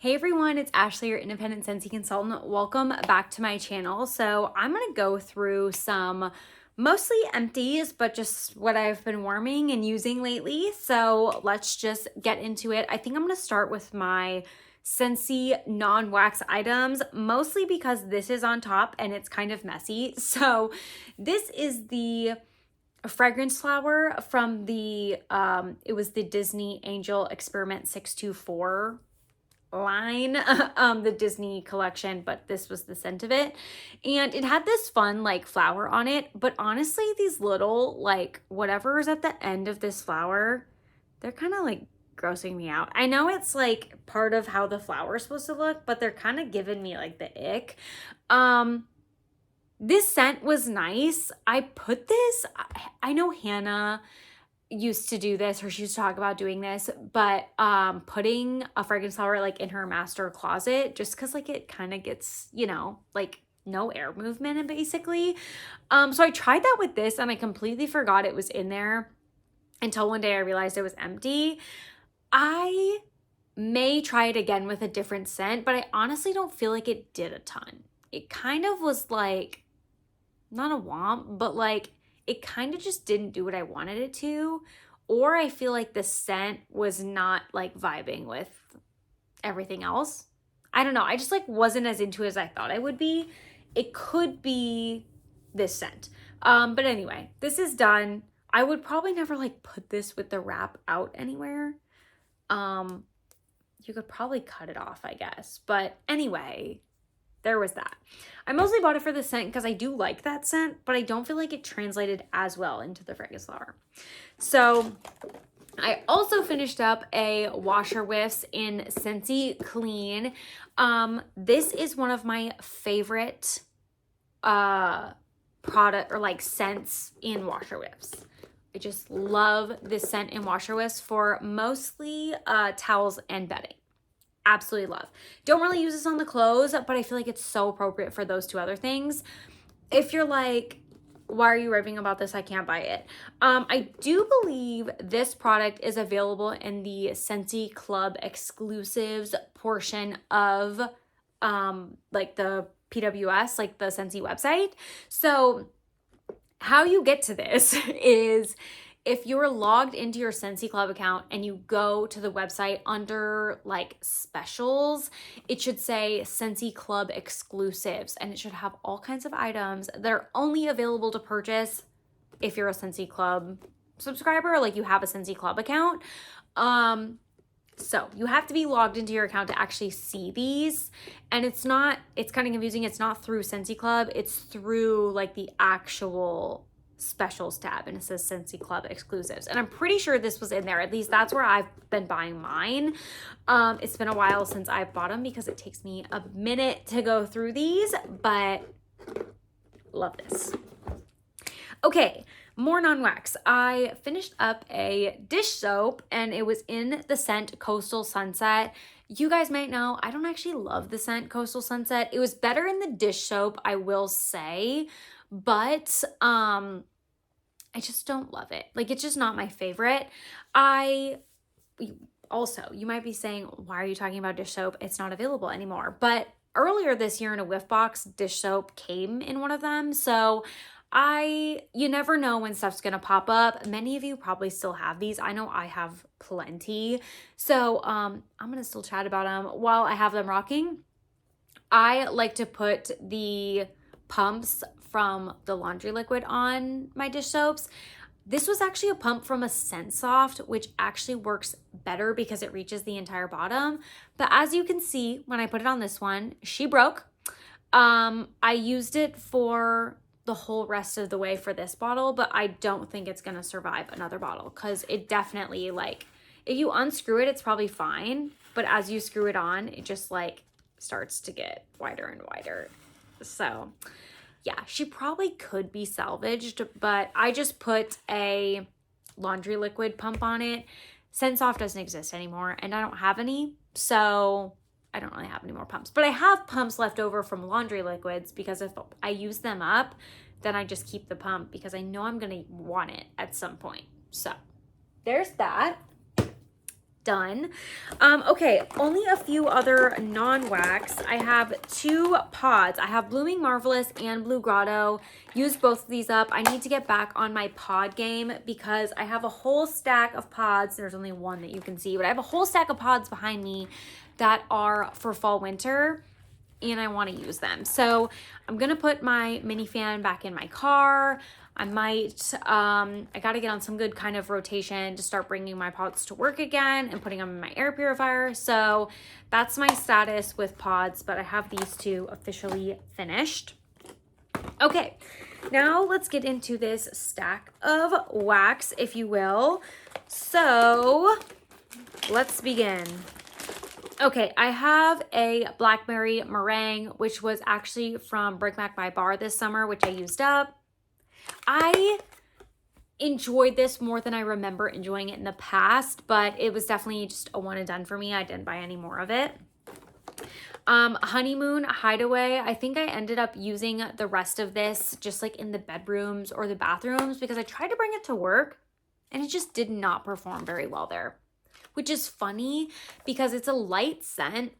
Hey everyone, it's Ashley, your independent Scentsy consultant. Welcome back to my channel. So I'm going to go through some mostly empties, but just what I've been warming and using lately. So let's just get into it. I think I'm going to start with my Scentsy non-wax items, mostly because this is on top and it's kind of messy. So this is the fragrance flower from the, it was the Disney Angel Experiment 624 line, the Disney collection, but this was the scent of it. And it had this fun like flower on it, but honestly, these little like whatever is at the end of this flower, they're kind of like grossing me out. I know it's like part of how the flower is supposed to look, but they're kind of giving me like the ick. This scent was nice. I put this, I know Hannah used to do this, or she used to talk about doing this, but putting a fragrance flower like in her master closet, just because like it kind of gets, you know, like no air movement and basically. So I tried that with this and I completely forgot it was in there until one day I realized it was empty. I may try it again with a different scent, but I honestly don't feel like it did a ton. It kind of was like, not a womp, but like it kind of just didn't do what I wanted it to. Or I feel like the scent was not like vibing with everything else. I don't know. I just like wasn't as into it as I thought I would be. It could be this scent. But anyway, this is done. I would probably never like put this with the wrap out anywhere. You could probably cut it off, I guess. But anyway, there was that. I mostly bought it for the scent because I do like that scent, but I don't feel like it translated as well into the fragrance flower. So I also finished up a washer whiffs in Scentsy Clean. This is one of my favorite product or like scents in washer whiffs. I just love this scent in washer whiffs for mostly towels and bedding. Absolutely love. Don't really use this on the clothes, but I feel like it's so appropriate for those two other things. If you're like, why are you raving about this? I can't buy it. I do believe this product is available in the Scentsy Club exclusives portion of like the PWS, like the Scentsy website. So how you get to this is if you're logged into your Scentsy Club account and you go to the website under like specials, it should say Scentsy Club exclusives, and it should have all kinds of items that are only available to purchase if you're a Scentsy Club subscriber, like you have a Scentsy Club account. So you have to be logged into your account to actually see these. And it's kind of confusing. It's not through Scentsy Club. It's through like the actual specials tab, and it says Scentsy Club exclusives. And I'm pretty sure this was in there. At least that's where I've been buying mine. It's been a while since I've bought them because it takes me a minute to go through these, but love this. Okay, more non-wax. I finished up a dish soap and it was in the scent Coastal Sunset. You guys might know, I don't actually love the scent Coastal Sunset. It was better in the dish soap, I will say, but I just don't love it. Like, it's just not my favorite. Also, you might be saying, why are you talking about dish soap? It's not available anymore. But earlier this year in a whiff box, dish soap came in one of them. So you never know when stuff's gonna pop up. Many of you probably still have these. I know I have plenty. So I'm gonna still chat about them while I have them rocking. I like to put the pumps from the laundry liquid on my dish soaps. This was actually a pump from a ScentSoft, which actually works better because it reaches the entire bottom. But as you can see, when I put it on this one, she broke. I used it for the whole rest of the way for this bottle, but I don't think it's gonna survive another bottle because it definitely, like, if you unscrew it, it's probably fine. But as you screw it on, it just like starts to get wider and wider. So yeah, she probably could be salvaged, but I just put a laundry liquid pump on it. ScentSoft doesn't exist anymore and I don't have any, so I don't really have any more pumps. But I have pumps left over from laundry liquids because if I use them up, then I just keep the pump because I know I'm gonna want it at some point. So there's that. done. Okay, only a few other non-wax. I have 2 pods. I have Blooming Marvelous and Blue Grotto. Used both of these up. I need to get back on my pod game because I have a whole stack of pods. There's only one that you can see, but I have a whole stack of pods behind me that are for fall winter, and I want to use them. So I'm gonna put my mini fan back in my car. I might, I got to get on some good kind of rotation to start bringing my pods to work again and putting them in my air purifier. So that's my status with pods, but I have these 2 officially finished. Okay, now let's get into this stack of wax, if you will. So let's begin. Okay, I have a Blackberry Meringue, which was actually from Bric Mac by Bar this summer, which I used up. I enjoyed this more than I remember enjoying it in the past, but it was definitely just a one and done for me. I didn't buy any more of it. Honeymoon Hideaway. I think I ended up using the rest of this just like in the bedrooms or the bathrooms because I tried to bring it to work and it just did not perform very well there, which is funny because it's a light scent.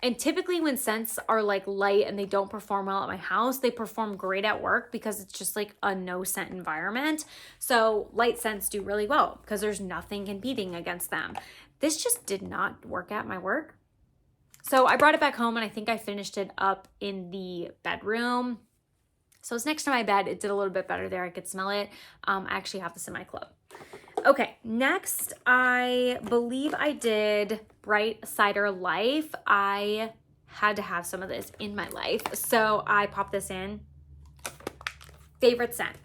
And typically when scents are like light and they don't perform well at my house, they perform great at work because it's just like a no scent environment. So light scents do really well because there's nothing competing against them. This just did not work at my work. So I brought it back home and I think I finished it up in the bedroom. So it's next to my bed. It did a little bit better there. I could smell it. I actually have this in my club. Okay, next, I believe I did Bright Cider Life. I had to have some of this in my life, so I popped this in. Favorite scent.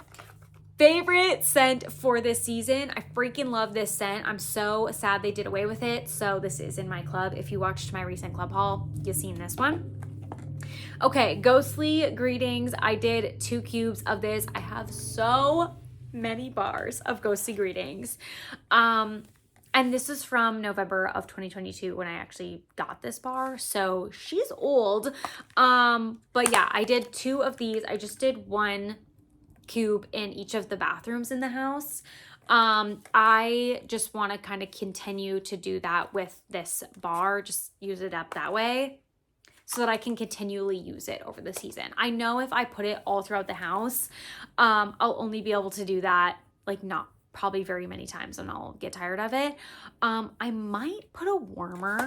Favorite scent for this season. I freaking love this scent. I'm so sad they did away with it, so this is in my club. If you watched my recent club haul, you've seen this one. Okay, Ghostly Greetings. I did 2 cubes of this. I have so many bars of Ghostly Greetings. And this is from November of 2022 when I actually got this bar. So she's old. But yeah, I did 2 of these. I just did 1 cube in each of the bathrooms in the house. I just want to kind of continue to do that with this bar, just use it up that way so that I can continually use it over the season. I know if I put it all throughout the house, I'll only be able to do that, like not probably very many times and I'll get tired of it. I might put a warmer.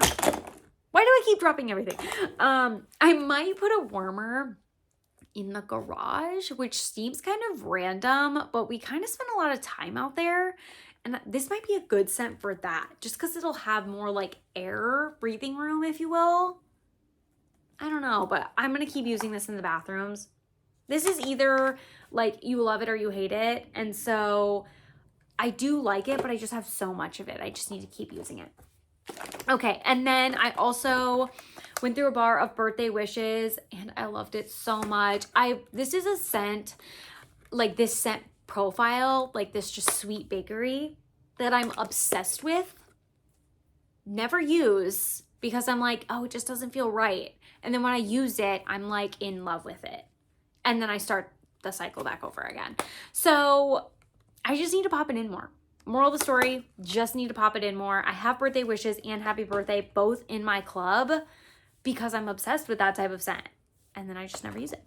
Why do I keep dropping everything? I might put a warmer in the garage, which seems kind of random, but we kind of spend a lot of time out there. And this might be a good scent for that, just because it'll have more like air breathing room, if you will. I don't know, but I'm going to keep using this in the bathrooms. This is either like you love it or you hate it. And so I do like it, but I just have so much of it. I just need to keep using it. Okay, and then I also went through a bar of Birthday Wishes and I loved it so much. This is a scent, like this scent profile, like this just sweet bakery that I'm obsessed with. Never use because I'm like, oh, it just doesn't feel right. And then when I use it, I'm like in love with it. And then I start the cycle back over again. So I just need to pop it in more. Moral of the story, just need to pop it in more. I have Birthday Wishes and Happy Birthday both in my club because I'm obsessed with that type of scent. And then I just never use it.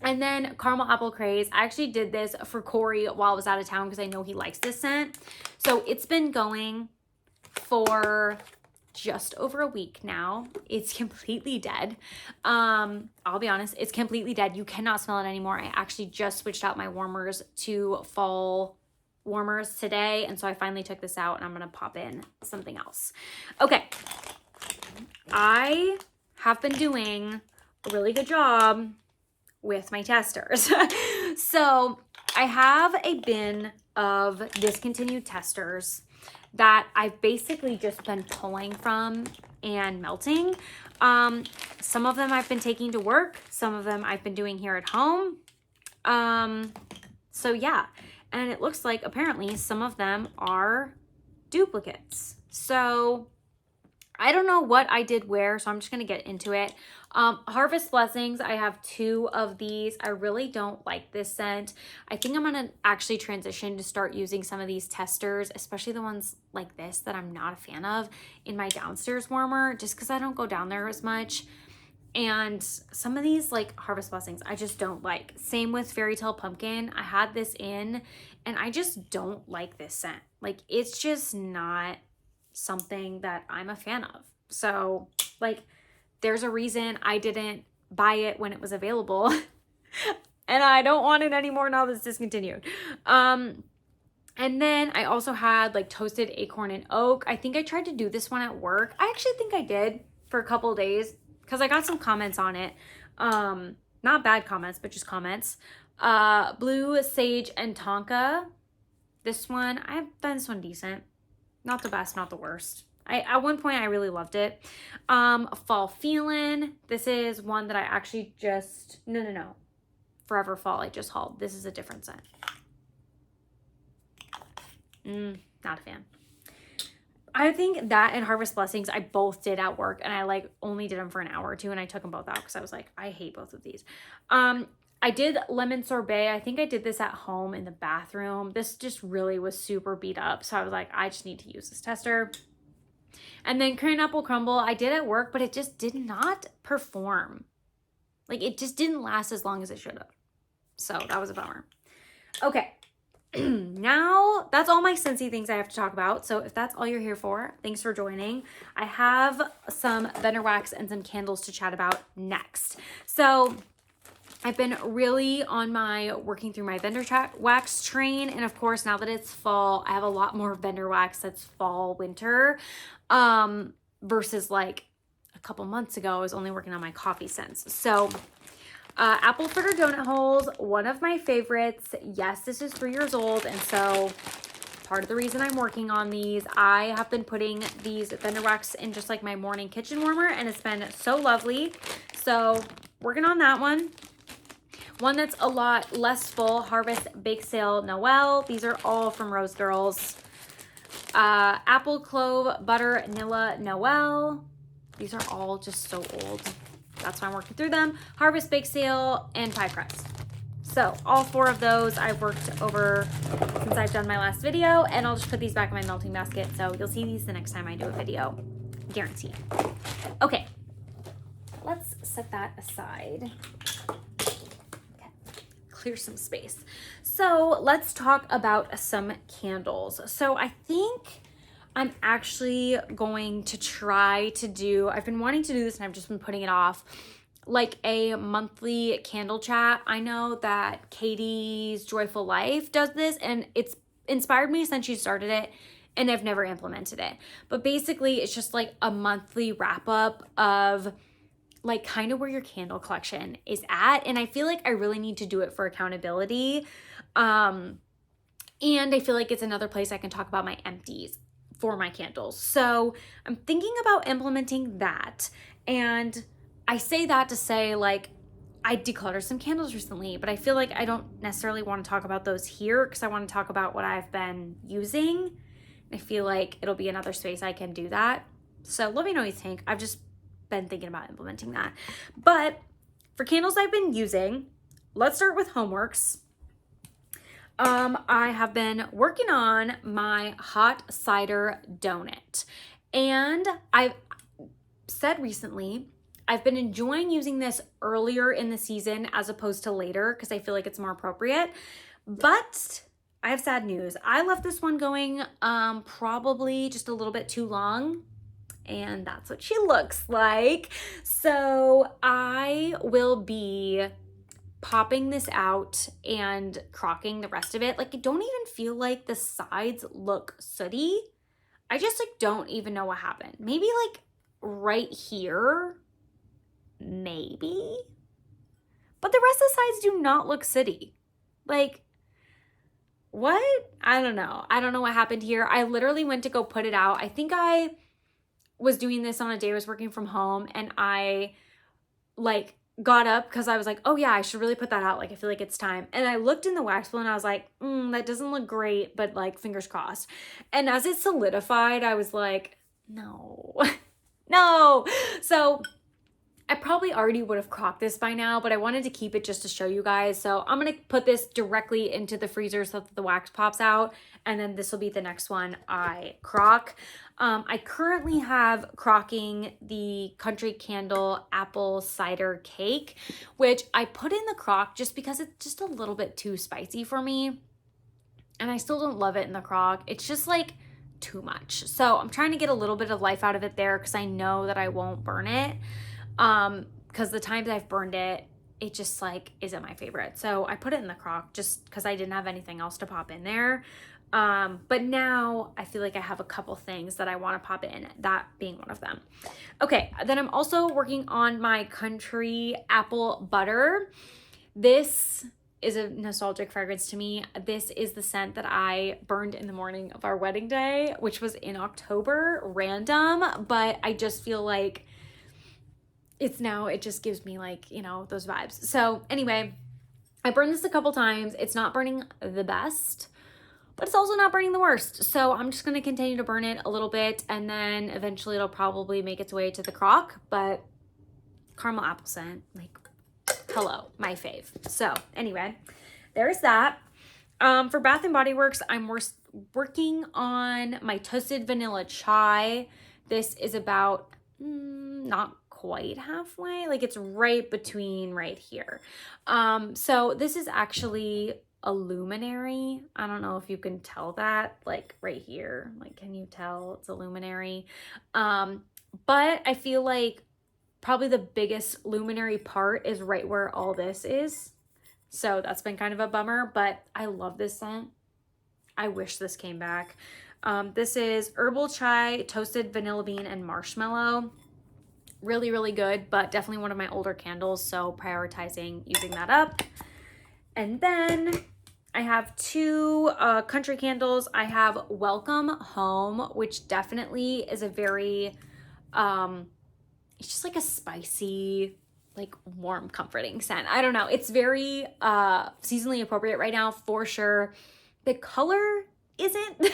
And then Caramel Apple Craze. I actually did this for Corey while I was out of town because I know he likes this scent. So it's been going for just over a week now. It's completely dead. I'll be honest, it's completely dead. You cannot smell it anymore. I actually just switched out my warmers to fall warmers today, and so I finally took this out and I'm gonna pop in something else. Okay, I have been doing a really good job with my testers. So I have a bin of discontinued testers that I've basically just been pulling from and melting. Some of them I've been taking to work. Some of them I've been doing here at home. So yeah, and it looks like apparently some of them are duplicates. So I don't know what I did where, so I'm just going to get into it. Harvest Blessings, I have 2 of these. I really don't like this scent. I think I'm going to actually transition to start using some of these testers, especially the ones like this that I'm not a fan of, in my downstairs warmer, just because I don't go down there as much. And some of these, like Harvest Blessings, I just don't like. Same with Fairy Tale Pumpkin. I had this in, and I just don't like this scent. Like, it's just not something that I'm a fan of. So, like, there's a reason I didn't buy it when it was available. And I don't want it anymore now that it's discontinued. And then I also had like Toasted Acorn and Oak. I think I tried to do this one at work. I actually think I did for a couple of days because I got some comments on it. Not bad comments, but just comments. Blue Sage and Tonka. This one, I found this one decent. Not the best, not the worst. At one point, I really loved it. Fall Feelin'. This is one that I actually just... No. Forever Fall, I just hauled. This is a different scent. Not a fan. I think that and Harvest Blessings, I both did at work. And I like only did them for an hour or 2. And I took them both out because I was like, I hate both of these. I did Lemon Sorbet. I think I did this at home in the bathroom. This just really was super beat up. So I was like, I just need to use this tester. And then Crayon Apple Crumble, I did at work, but it just did not perform. Like, it just didn't last as long as it should have. So that was a bummer. Okay. Now, that's all my Scentsy things I have to talk about. So if that's all you're here for, thanks for joining. I have some vendor wax and some candles to chat about next. So I've been really on my working through my vendor wax train. And of course, now that it's fall, I have a lot more vendor wax that's fall, winter, versus like a couple months ago, I was only working on my coffee scents. So apple fritter donut holes, one of my favorites. Yes, this is 3 years old. And so part of the reason I'm working on these, I have been putting these vendor wax in just like my morning kitchen warmer, and it's been so lovely. So working on that one. One that's a lot less full, Harvest Bake Sale Noel. These are all from Rose Girls. Apple Clove Butter Nilla Noel. These are all just so old. That's why I'm working through them. Harvest Bake Sale and Pie Crust. So all 4 of those I've worked over since I've done my last video, and I'll just put these back in my melting basket. So you'll see these the next time I do a video, guaranteed. Okay, let's set that aside. Clear some space. So let's talk about some candles. So I think I'm actually going to try to do, I've been wanting to do this and I've just been putting it off, like a monthly candle chat. I know that Katie's Joyful Life does this, and it's inspired me since she started it, and I've never implemented it. But basically it's just like a monthly wrap up of like kind of where your candle collection is at. And I feel like I really need to do it for accountability. And I feel like it's another place I can talk about my empties for my candles. So I'm thinking about implementing that. And I say that to say, like, I decluttered some candles recently, but I feel like I don't necessarily want to talk about those here because I want to talk about what I've been using. I feel like it'll be another space I can do that. So let me know what you think. I've just been thinking about implementing that. But for candles I've been using, let's start with Homeworks. I have been working on my hot cider donut, and I've said recently I've been enjoying using this earlier in the season as opposed to later because I feel like it's more appropriate. But I have sad news. I left this one going probably just a little bit too long. And that's what she looks like. So I will be popping this out and crocking the rest of it. Like, I don't even feel like the sides look sooty. I just like don't even know what happened. Maybe like right here, maybe. But the rest of the sides do not look sooty. Like, what? I don't know. I don't know what happened here. I literally went to go put it out. I think I was doing this on a day I was working from home, and I like got up because I was like, oh yeah, I should really put that out. Like, I feel like it's time. And I looked in the wax bowl and I was like, that doesn't look great, but like fingers crossed. And as it solidified, I was like, no. No. So I probably already would have crocked this by now, but I wanted to keep it just to show you guys. So I'm going to put this directly into the freezer so that the wax pops out. And then this will be the next one I crock. I currently have crocking the Country Candle apple cider cake, which I put in the crock just because it's just a little bit too spicy for me. And I still don't love it in the crock. It's just like too much. So I'm trying to get a little bit of life out of it there because I know that I won't burn it. Because the times I've burned it, it just like isn't my favorite. So I put it in the crock just because I didn't have anything else to pop in there. But now I feel like I have a couple things that I want to pop in, that being one of them. Okay, then I'm also working on my Country Apple Butter. This is a nostalgic fragrance to me. This is the scent that I burned in the morning of our wedding day, which was in October, random, but I just feel like it just gives me like, you know, those vibes. So anyway, I burned this a couple times. It's not burning the best, but it's also not burning the worst. So I'm just going to continue to burn it a little bit, and then eventually it'll probably make its way to the crock. But caramel apple scent, like, hello, my fave. So anyway, there's that. For Bath & Body Works, I'm working on my Toasted Vanilla Chai. This is about not quite halfway, like it's right between right here. So this is actually a luminary. I don't know if you can tell that, like right here, like can you tell it's a luminary? But I feel like probably the biggest luminary part is right where all this is. So that's been kind of a bummer, but I love this scent. I wish this came back. This is Herbal Chai, Toasted Vanilla Bean, and Marshmallow. Really, really good, but definitely one of my older candles, so prioritizing using that up. And then I have two country candles. I have Welcome Home, which definitely is a very, it's just like a spicy, like warm, comforting scent. I don't know. It's very seasonally appropriate right now for sure. The color isn't,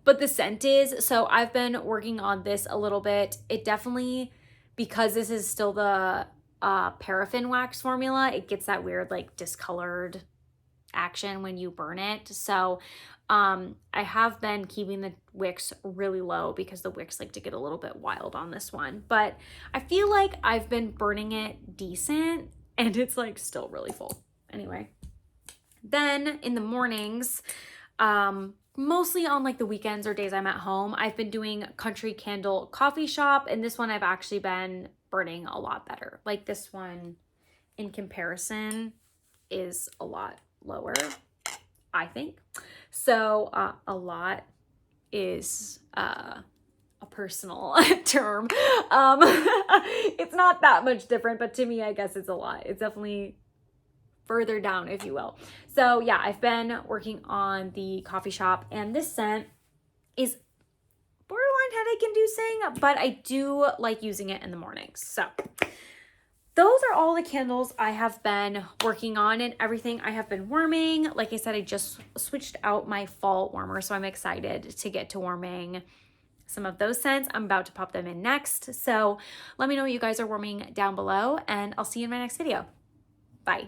but the scent is. So I've been working on this a little bit. It definitely, because this is still the paraffin wax formula, it gets that weird like discolored action when you burn it. So I have been keeping the wicks really low because the wicks like to get a little bit wild on this one. But I feel like I've been burning it decent and it's like still really full. Anyway, then in the mornings, mostly on like the weekends or days I'm at home, I've been doing Country Candle Coffee Shop, and this one I've actually been burning a lot better. Like this one in comparison is a lot lower, I think. So a lot is a personal term. It's not that much different, but to me, I guess it's a lot. It's definitely further down, if you will. So yeah, I've been working on the coffee shop, and this scent is borderline headache-inducing, but I do like using it in the mornings. So those are all the candles I have been working on and everything I have been warming. Like I said, I just switched out my fall warmer, so I'm excited to get to warming some of those scents. I'm about to pop them in next. So let me know what you guys are warming down below, and I'll see you in my next video. Bye.